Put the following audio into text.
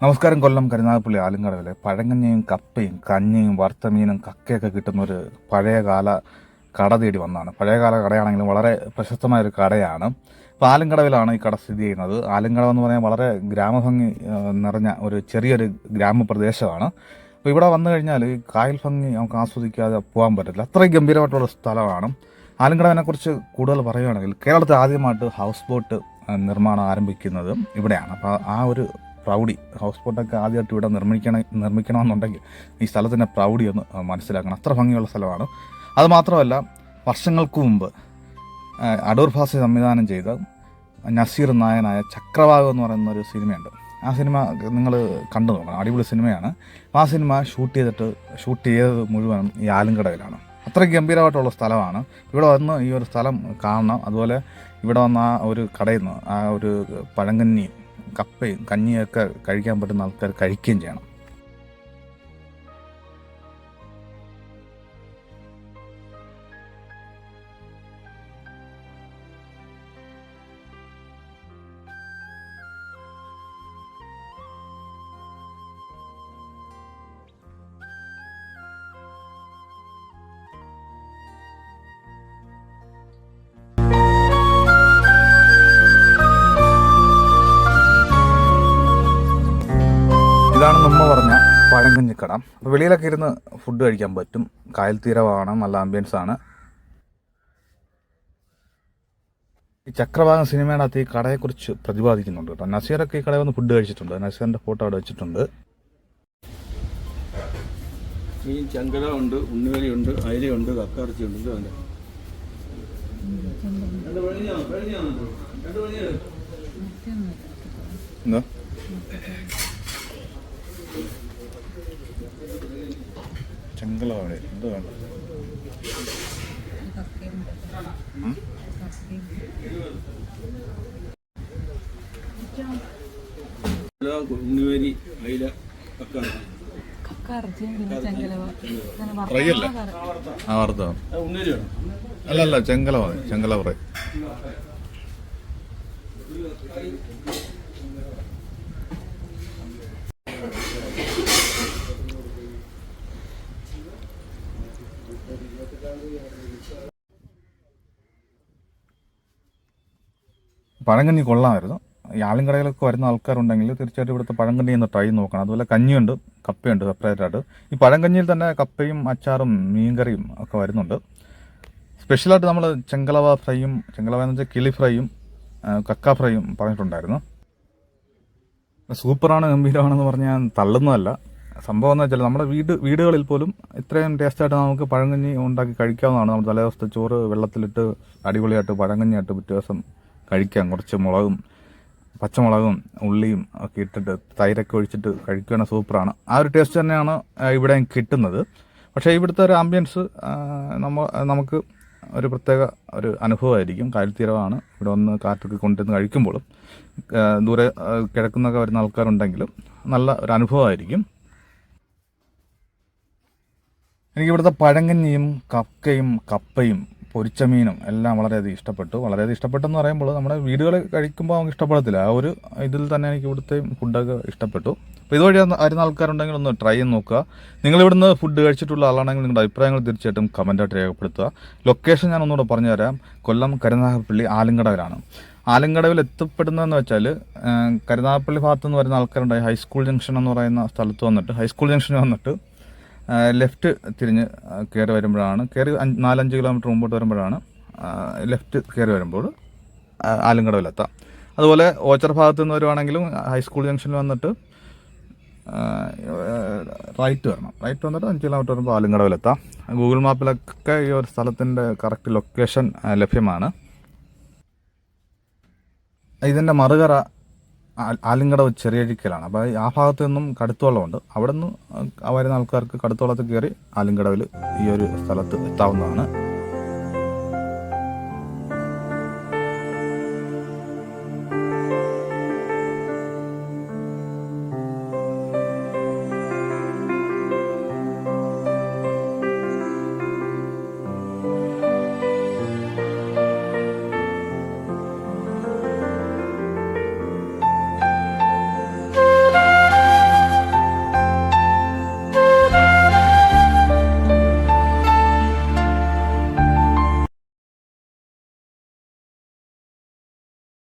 നമസ്കാരം. കൊല്ലം കരുനാഗപ്പള്ളി ആലുംകടവിലെ പഴങ്കഞ്ഞിയും കപ്പയും കഞ്ഞിയും വറുത്ത മീനും കക്കയൊക്കെ കിട്ടുന്നൊരു പഴയകാല കട തേടി വന്നതാണ്. പഴയകാല കടയാണെങ്കിലും വളരെ പ്രശസ്തമായൊരു കടയാണ്. അപ്പോൾ ആലുംകടവിലാണ് ഈ കട സ്ഥിതി ചെയ്യുന്നത്. ആലുംകടവ് എന്ന് പറഞ്ഞാൽ വളരെ ഗ്രാമഭംഗി നിറഞ്ഞ ഒരു ചെറിയൊരു ഗ്രാമപ്രദേശമാണ്. അപ്പോൾ ഇവിടെ വന്നു കഴിഞ്ഞാൽ ഈ കായൽ ഭംഗി നമുക്ക് ആസ്വദിക്കാതെ പോകാൻ പറ്റില്ല. അത്രയും ഗംഭീരമായിട്ടുള്ള സ്ഥലമാണ്. ആലുംകടവിനെക്കുറിച്ച് കൂടുതൽ പറയുകയാണെങ്കിൽ കേരളത്തിൽ ആദ്യമായിട്ട് ഹൗസ് ബോട്ട് നിർമ്മാണം ആരംഭിക്കുന്നത് ഇവിടെയാണ്. അപ്പോൾ ആ ഒരു പ്രൗഢി, ഹൗസ് ബോട്ടൊക്കെ ആദ്യമായിട്ട് ഇവിടെ നിർമ്മിക്കണമെന്നുണ്ടെങ്കിൽ ഈ സ്ഥലത്തിൻ്റെ പ്രൗഢി ഒന്ന് മനസ്സിലാക്കണം. അത്ര ഭംഗിയുള്ള സ്ഥലമാണ്. അതുമാത്രമല്ല, വർഷങ്ങൾക്ക് മുമ്പ് അടൂർ ഭാസി സംവിധാനം ചെയ്ത നസീർ നായനായ ചക്രവാകം എന്ന് പറയുന്ന ഒരു സിനിമയുണ്ട്. ആ സിനിമ നിങ്ങൾ കണ്ടു നോക്കണം, അടിപൊളി സിനിമയാണ്. ആ സിനിമ ഷൂട്ട് ചെയ്തത് മുഴുവനും ഈ ആലുംകടവിലാണ്. അത്ര ഗംഭീരമായിട്ടുള്ള സ്ഥലമാണ്. ഇവിടെ വന്ന് ഈ ഒരു സ്ഥലം കാണണം. അതുപോലെ ഇവിടെ വന്ന് ആ ഒരു കടയിൽ നിന്ന് ആ ഒരു പഴങ്കഞ്ഞിയും കപ്പയും കഞ്ഞിയൊക്കെ കഴിക്കാൻ പറ്റുന്ന ആൾക്കാർ കഴിക്കുകയും ചെയ്യണം. ഇതാണ് നമ്മ പറഞ്ഞ പഴങ്കഞ്ഞിക്കട. അപ്പോൾ വെളിയിലൊക്കെ ഇരുന്ന് ഫുഡ് കഴിക്കാൻ പറ്റും. കായൽ തീരമാണ്, നല്ല ആംബിയൻസ് ആണ്. ഈ ചക്രവാകം സിനിമയുടെ അകത്ത് ഈ കടയെക്കുറിച്ച് പ്രതിപാദിക്കുന്നുണ്ട് കേട്ടോ. നസീറൊക്കെ ഈ കടയിൽ വന്ന് ഫുഡ് കഴിച്ചിട്ടുണ്ട്. നസീറിൻ്റെ ഫോട്ടോ അവിടെ വെച്ചിട്ടുണ്ട്. ഈ ചങ്കട ഉണ്ട്, ഉണ്ണിവലിയുണ്ട്, അയിലയുണ്ട്, കക്കയിറച്ചിയുണ്ട്. എന്താ ചെങ്കലവിടെ എന്ത് വേണ്ട? ഉണ്ണിവലി, അയില, കക്ക ഫ്രൈ അല്ലേ? ആ വറുത്ത അല്ല ചെങ്കല മതി. ചെങ്കല ഫ്രൈ. പഴങ്കഞ്ഞി കൊള്ളാമായിരുന്നു. ഈ ആലുംകടയിലൊക്കെ വരുന്ന ആൾക്കാരുണ്ടെങ്കിൽ തീർച്ചയായിട്ടും ഇവിടുത്തെ പഴങ്കഞ്ഞി ഒന്ന് ട്രൈ നോക്കണം. അതുപോലെ കഞ്ഞിയുണ്ട്, കപ്പയുണ്ട് സെപ്പറേറ്റായിട്ട്. ഈ പഴങ്കഞ്ഞിയിൽ തന്നെ കപ്പയും അച്ചാറും മീൻകറിയും ഒക്കെ വരുന്നുണ്ട്. സ്പെഷ്യലായിട്ട് നമ്മൾ ചെങ്കലവ ഫ്രൈയും, ചെങ്കലവ എന്ന് വെച്ചാൽ കിളി ഫ്രൈയും കക്ക ഫ്രൈയും പറഞ്ഞിട്ടുണ്ടായിരുന്നു. സൂപ്പറാണ്, ഗംഭീരമാണെന്ന് പറഞ്ഞാൽ തള്ളുന്നതല്ല. സംഭവം എന്ന് വെച്ചാൽ നമ്മുടെ വീടുകളിൽ പോലും ഇത്രയും ടേസ്റ്റായിട്ട് നമുക്ക് പഴങ്കഞ്ഞി ഉണ്ടാക്കി കഴിക്കാവുന്നതാണ്. നമ്മൾ തലേദിവസത്തെ ചോറ് വെള്ളത്തിലിട്ട് അടിപൊളിയായിട്ട് പഴങ്കഞ്ഞിയായിട്ട് പിറ്റേ ദിവസം കഴിക്കാം. കുറച്ച് മുളകും പച്ചമുളകും ഉള്ളിയും ഒക്കെ ഇട്ടിട്ട് തൈരൊക്കെ ഒഴിച്ചിട്ട് കഴിക്കുകയാണ്. സൂപ്പറാണ്. ആ ഒരു ടേസ്റ്റ് തന്നെയാണ് ഇവിടെ കിട്ടുന്നത്. പക്ഷേ ഇവിടുത്തെ ഒരു ആംബിയൻസ് നമുക്ക് ഒരു പ്രത്യേക ഒരു അനുഭവമായിരിക്കും. കായൽത്തീരമാണ്. ഇവിടെ വന്ന് കാറ്റൊക്കെ കൊണ്ടുവന്ന് കഴിക്കുമ്പോഴും ദൂരെ കിഴക്കുന്നൊക്കെ വരുന്ന ആൾക്കാരുണ്ടെങ്കിലും നല്ല ഒരു അനുഭവമായിരിക്കും. എനിക്കിവിടുത്തെ പഴങ്കഞ്ഞിയും കക്കയും കപ്പയും പൊരിച്ച മീനും എല്ലാം വളരെയധികം ഇഷ്ടപ്പെട്ടു. വളരെയധികം ഇഷ്ടപ്പെട്ടെന്ന് പറയുമ്പോൾ നമ്മുടെ വീടുകളിൽ കഴിക്കുമ്പോൾ നമുക്ക് ഇഷ്ടപ്പെടത്തില്ല. ആ ഒരു ഇതിൽ തന്നെ എനിക്ക് ഇവിടുത്തെ ഫുഡൊക്കെ ഇഷ്ടപ്പെട്ടു. അപ്പോൾ ഇതുവഴി വരുന്ന ആൾക്കാരുണ്ടെങ്കിൽ ഒന്ന് ട്രൈ ചെയ്ത് നോക്കുക. നിങ്ങളിവിടുന്ന് ഫുഡ് കഴിച്ചിട്ടുള്ള ആളാണെങ്കിൽ നിങ്ങളുടെ അഭിപ്രായങ്ങൾ തീർച്ചയായിട്ടും കമൻറ്റായിട്ട് രേഖപ്പെടുത്തുക. ലൊക്കേഷൻ ഞാൻ ഒന്നുകൂടെ പറഞ്ഞുതരാം. കൊല്ലം കരുനാഗപ്പള്ളി ആലുംകടവിലാണ്. ആലുംകടവിൽ എത്തപ്പെടുന്നതെന്ന് വെച്ചാൽ കരുനാഗപ്പള്ളി ഭാഗത്തു നിന്ന് വരുന്ന ആൾക്കാരുണ്ടായി ഹൈസ്കൂൾ ജംഗ്ഷൻ എന്ന് പറയുന്ന സ്ഥലത്ത് വന്നിട്ട് ഹൈസ്കൂൾ ജംഗ്ഷനിൽ വന്നിട്ട് ലെഫ്റ്റ് തിരിഞ്ഞ് കയറി വരുമ്പോഴാണ്, 4-5 കിലോമീറ്റർ മുമ്പോട്ട് വരുമ്പോഴാണ് ലെഫ്റ്റ് കയറി വരുമ്പോൾ ആലുംകടവിലെത്താം. അതുപോലെ ഓച്ചർ ഭാഗത്ത് നിന്ന് വരുവാണെങ്കിലും ഹൈസ്കൂൾ ജംഗ്ഷനിൽ വന്നിട്ട് റൈറ്റ് വരണം. റൈറ്റ് വന്നിട്ട് 5 കിലോമീറ്റർ വരുമ്പോൾ ആലുംകടവിലെത്താം. ഗൂഗിൾ മാപ്പിലൊക്കെ ഈ ഒരു സ്ഥലത്തിൻ്റെ കറക്റ്റ് ലൊക്കേഷൻ ലഭ്യമാണ്. ഇതിൻ്റെ മറുകര ആലുംകടവ് ചെറിയഴിക്കലാണ്. അപ്പോൾ ആ ഭാഗത്ത് നിന്നും കടുത്തുവള്ളമുണ്ട്. അവിടെ നിന്ന് വരുന്ന ആൾക്കാർക്ക് കടുത്തുവള്ളത്തിൽ കയറി ആലുംകടവിൽ ഈ ഒരു സ്ഥലത്ത് എത്താവുന്നതാണ്.